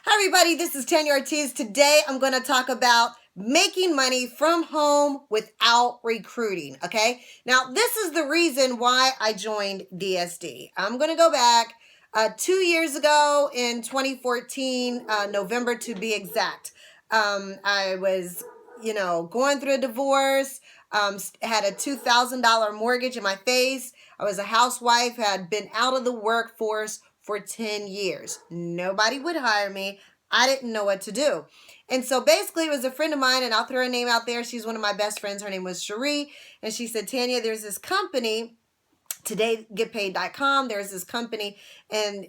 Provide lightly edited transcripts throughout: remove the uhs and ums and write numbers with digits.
Hi everybody, this is Tanya Ortiz. Today I'm going to talk about making money from home without recruiting, okay? Now, this is the reason why I joined DSD. I'm going to go back 2 years ago in 2014, November to be exact. I was, going through a divorce, had a $2,000 mortgage in my face. I was a housewife, had been out of the workforce for 10 years. Nobody would hire me. I didn't know what to do. And so basically it was a friend of mine, and I'll throw her name out there. She's one of my best friends. Her name was Cherie. And she said, Tanya, there's this company, todaygetpaid.com. There's this company, and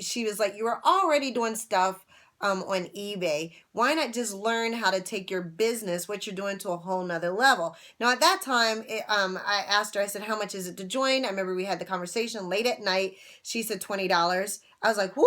she was like, you were already doing stuff on eBay. Why not just learn how to take your business, what you're doing, to a whole nother level? Now, at that time, I asked her, I said, how much is it to join? I remember we had the conversation late at night. She said $20. I was like, whoo,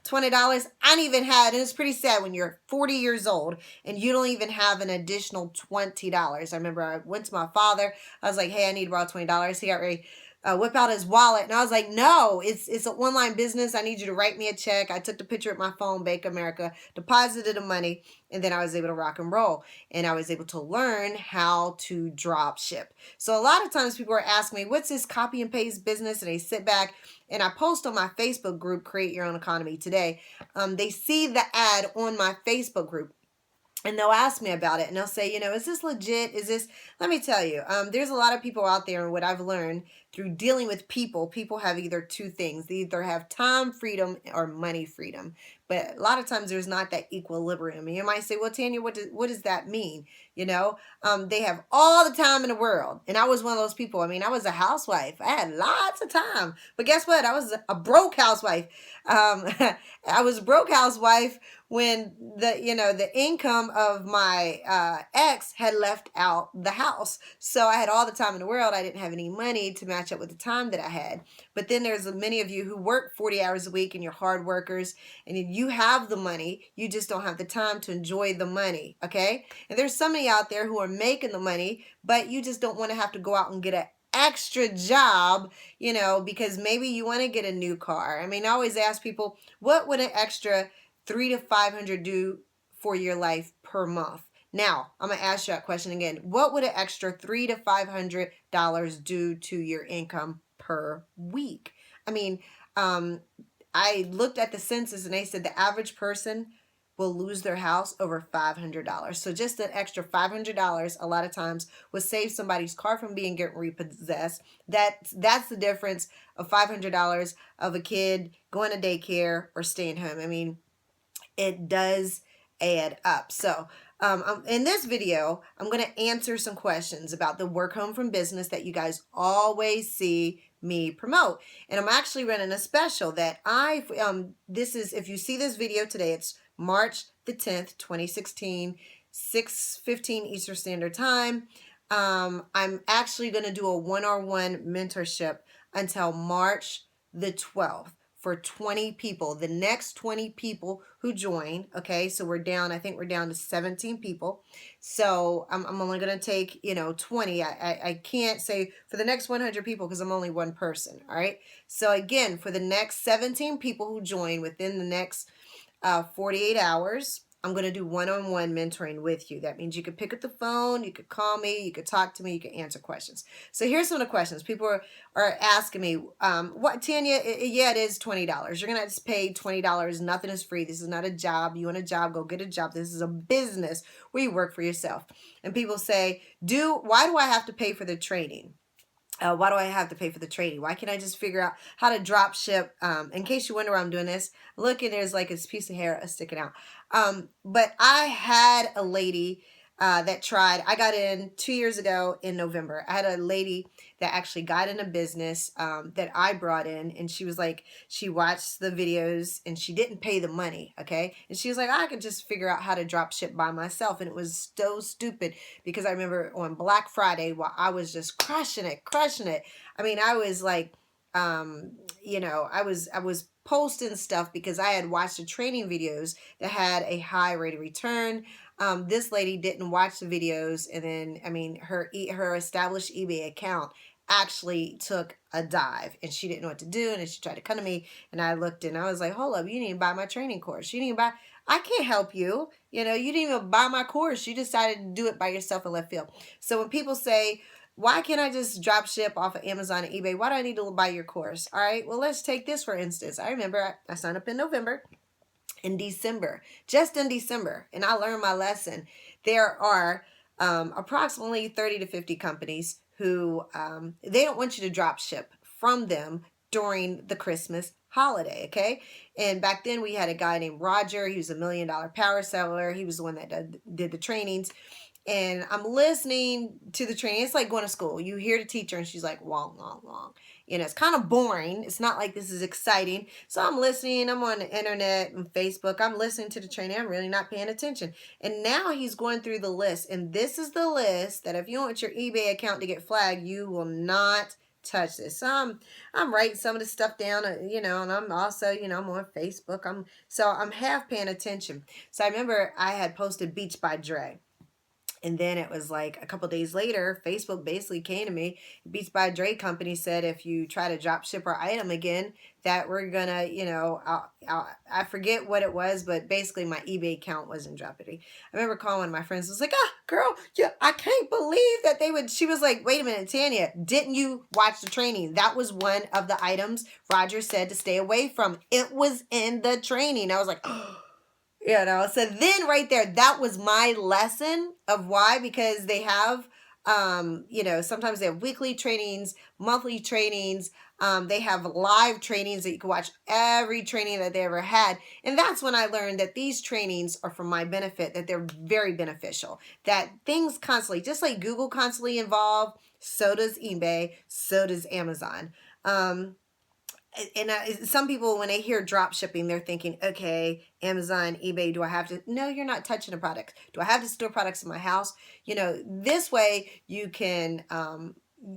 $20. I didn't even have, and it's pretty sad when you're 40 years old and you don't even have an additional $20. I remember I went to my father. I was like, hey, I need to borrow $20. He got ready whip out his wallet, and I was like, no, it's an online business. I need you to write me a check. I took the picture of my phone, Bank America, deposited the money, and then I was able to rock and roll, and I was able to learn how to drop ship. So a lot of times people are asking me, what's this copy and paste business? And they sit back, and I post on my Facebook group, Create Your Own Economy Today. They see the ad on my Facebook group, and they'll ask me about it, and they'll say, is this legit? Is this, let me tell you, there's a lot of people out there, and what I've learned through dealing with people have either two things. They either have time freedom or money freedom. But a lot of times there's not that equilibrium. And you might say, well, Tanya, what does that mean? They have all the time in the world. And I was one of those people. I mean, I was a housewife. I had lots of time. But guess what? I was a broke housewife. I was a broke housewife when the income of my ex had left out the house. So I had all the time in the world. I didn't have any money to match up with the time that I had. But then there's many of you who work 40 hours a week, and you're hard workers, and you have the money, you just don't have the time to enjoy the money, okay? And there's somebody out there who are making the money, but you just don't want to have to go out and get an extra job, because maybe you want to get a new car. I mean, I always ask people, what would an extra $300 to $500 do for your life per month? Now, I'm going to ask you that question again. What would an extra $300 to $500 do to your income per week? I mean, I looked at the census, and they said the average person will lose their house over $500. So just an extra $500 a lot of times will save somebody's car from being getting repossessed. That's the difference of $500 of a kid going to daycare or staying home. I mean, it does add up. So in this video, I'm going to answer some questions about the work home from business that you guys always see me promote. And I'm actually running a special that this is, if you see this video today, it's March the 10th, 2016, 6:15 Eastern Standard Time. I'm actually going to do a one-on-one mentorship until March the 12th. For 20 people, the next 20 people who join, okay, so I think we're down to 17 people, so I'm only going to take, 20, I can't say for the next 100 people because I'm only one person, all right, so again, for the next 17 people who join within the next 48 hours, I'm going to do one-on-one mentoring with you. That means you could pick up the phone, you could call me, you could talk to me, you could answer questions. So here's some of the questions. People are asking me, what, Tanya, yeah, it is $20. You're going to have to pay $20. Nothing is free. This is not a job. You want a job, go get a job. This is a business where you work for yourself. And people say, why do I have to pay for the training? Why do I have to pay for the training? Why can't I just figure out how to drop ship? In case you wonder why I'm doing this, look, and there's like this piece of hair sticking out. But I had a lady that tried. I got in 2 years ago in November. I had a lady that actually got in a business that I brought in, and she was like, she watched the videos and she didn't pay the money, okay? And she was like, I could just figure out how to drop ship by myself. And it was so stupid because I remember on Black Friday while I was just crushing it. I mean, I was like, I was posting stuff because I had watched the training videos that had a high rate of return. This lady didn't watch the videos, and then, I mean, her established eBay account actually took a dive, and she didn't know what to do, and then she tried to come to me, and I looked and I was like, hold up, you need to buy my training course. You need to buy, I can't help you. You know, you didn't even buy my course. You decided to do it by yourself in left field. So when people say, why can't I just drop ship off of Amazon and eBay? Why do I need to buy your course? All right, well, let's take this for instance. I remember I signed up in November. In December, just in December, and I learned my lesson. There are approximately 30 to 50 companies who they don't want you to drop ship from them during the Christmas holiday, okay? And back then we had a guy named Roger. He was $1 million power seller. He was the one that did the trainings. And I'm listening to the training. It's like going to school. You hear the teacher and she's like, wong, wong, wong. You know, it's kind of boring. It's not like this is exciting. So I'm listening. I'm on the internet and Facebook. I'm listening to the training. I'm really not paying attention. And now he's going through the list. And this is the list that if you want your eBay account to get flagged, you will not touch this. So I'm writing some of the stuff down, you know, and I'm also, you know, I'm on Facebook. I'm half paying attention. So I remember I had posted Beach by Dre. And then it was like a couple days later, Facebook basically came to me. Beats by Dre company said if you try to drop ship our item again, that we're gonna, you know, I forget what it was, but basically my eBay account was in jeopardy. I remember calling one of my friends. I was like, girl, yeah, I can't believe that they would. She was like, wait a minute, Tanya, didn't you watch the training? That was one of the items Roger said to stay away from. It was in the training. I was like, oh. You know, so then right there, that was my lesson of why, because they have, you know, sometimes they have weekly trainings, monthly trainings. They have live trainings that you can watch every training that they ever had. And that's when I learned that these trainings are for my benefit, that they're very beneficial, that things constantly, just like Google constantly evolve, so does eBay, so does Amazon. And some people, when they hear drop shipping, they're thinking, okay, Amazon, eBay, do I have to? No, you're not touching the products. Do I have to store products in my house? You know, this way you can,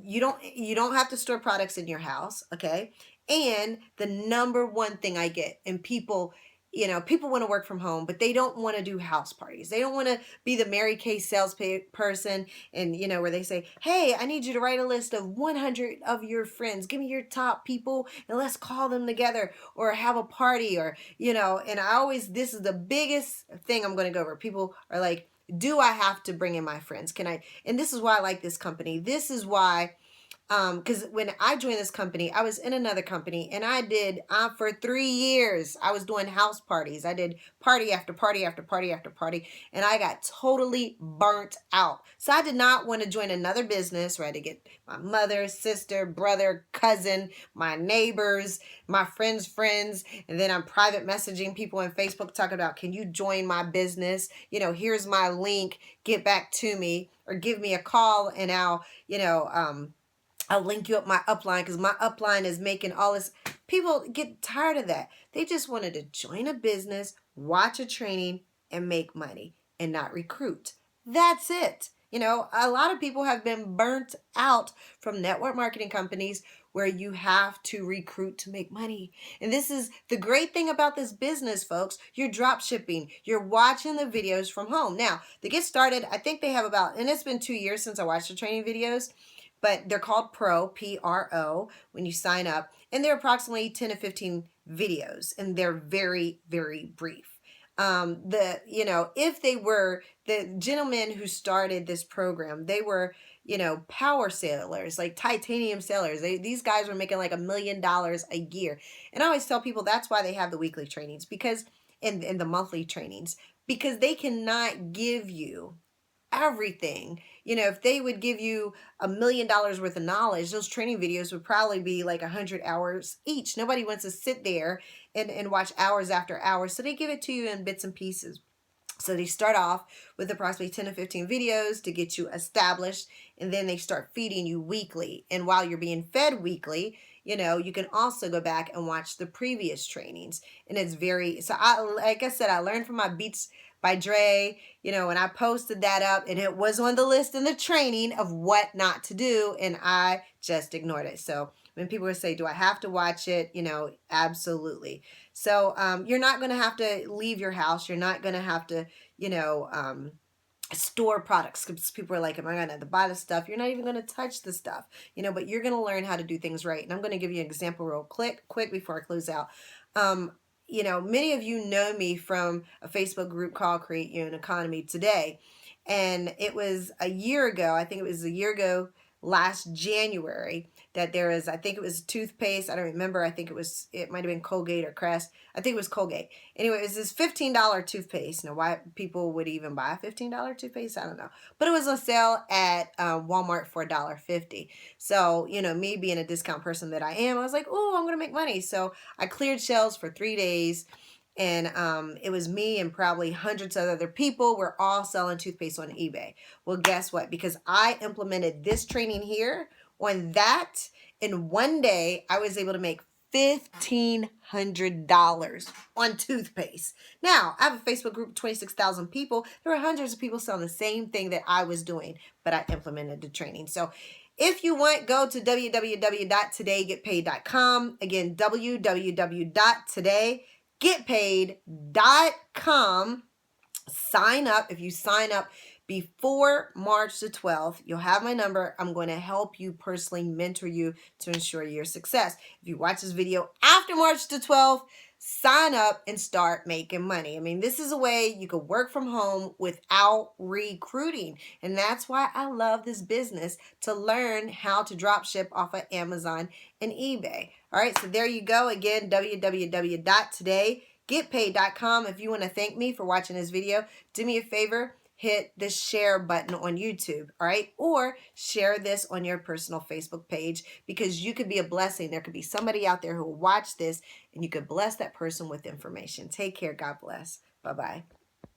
you don't have to store products in your house, okay? And the number one thing I get, and people, you know, people want to work from home, but they don't want to do house parties. They don't want to be the Mary Kay salesperson, and you know, where they say, hey, I need you to write a list of 100 of your friends. Give me your top people and let's call them together or have a party, or, you know, and I always, this is the biggest thing I'm going to go over. People are like, do I have to bring in my friends? Can I? And this is why I like this company. This is why, because when I joined this company, I was in another company, and I did, for 3 years, I was doing house parties. I did party after party after party after party, and I got totally burnt out. So I did not want to join another business where I had to get my mother, sister, brother, cousin, my neighbors, my friends' friends, and then I'm private messaging people on Facebook talking about, can you join my business? You know, here's my link, get back to me, or give me a call, and I'll, you know, I'll link you up my upline, because my upline is making all this. People get tired of that. They just wanted to join a business, watch a training, and make money and not recruit. That's it. You know, a lot of people have been burnt out from network marketing companies where you have to recruit to make money. And this is the great thing about this business, folks. You're drop shipping. You're watching the videos from home. Now, to get started, I think they have about, and it's been 2 years since I watched the training videos, but they're called Pro, P-R-O, when you sign up. And they're approximately 10 to 15 videos, and they're very, very brief. You know, if they were, the gentlemen who started this program, they were, you know, power sailors, like titanium sailors. These guys were making like $1 million a year. And I always tell people that's why they have the weekly trainings, because, in the monthly trainings, because they cannot give you everything. You know, if they would give you $1 million worth of knowledge, those training videos would probably be like 100 hours each. Nobody wants to sit there and watch hours after hours. So they give it to you in bits and pieces. So they start off with approximately 10 to 15 videos to get you established, and then they start feeding you weekly. And while you're being fed weekly, you know, you can also go back and watch the previous trainings. And it's very, so like I said, I learned from my Beats by Dre, you know, and I posted that up, and it was on the list in the training of what not to do, and I just ignored it. So when people would say, do I have to watch it? You know, absolutely. So you're not going to have to leave your house. You're not going to have to, you know, store products, because people are like, am I going to have to buy the stuff? You're not even going to touch the stuff, you know, but you're going to learn how to do things right. And I'm going to give you an example real quick before I close out. Um, you know, many of you know me from a Facebook group called Create Your Own Economy Today. And it was a year ago, I think it was a year ago, last January, that there was, I think it was toothpaste. I don't remember. I think it might have been Colgate or Crest. I think it was Colgate. Anyway, it was this $15 toothpaste. Now, why people would even buy a $15 toothpaste, I don't know. But it was on sale at Walmart for $1.50. So, you know, me being a discount person that I am, I was like, oh, I'm going to make money. So I cleared shelves for 3 days. And it was me and probably hundreds of other people. We're all selling toothpaste on eBay. Well, guess what? Because I implemented this training here on that, in one day, I was able to make $1,500 on toothpaste. Now, I have a Facebook group of 26,000 people. There were hundreds of people selling the same thing that I was doing, but I implemented the training. So if you want, go to www.todaygetpaid.com. Again, www.todaygetpaid.com. Sign up. If you sign up before March the 12th, you'll have my number. I'm going to help you personally mentor you to ensure your success. If you watch this video after March the 12th, sign up and start making money. I mean, this is a way you could work from home without recruiting. And that's why I love this business, to learn how to drop ship off of Amazon and eBay. All right, so there you go. Again, www.todaygetpaid.com. If you want to thank me for watching this video, do me a favor, hit the share button on YouTube, all right? Or share this on your personal Facebook page, because you could be a blessing. There could be somebody out there who will watch this, and you could bless that person with information. Take care. God bless. Bye-bye.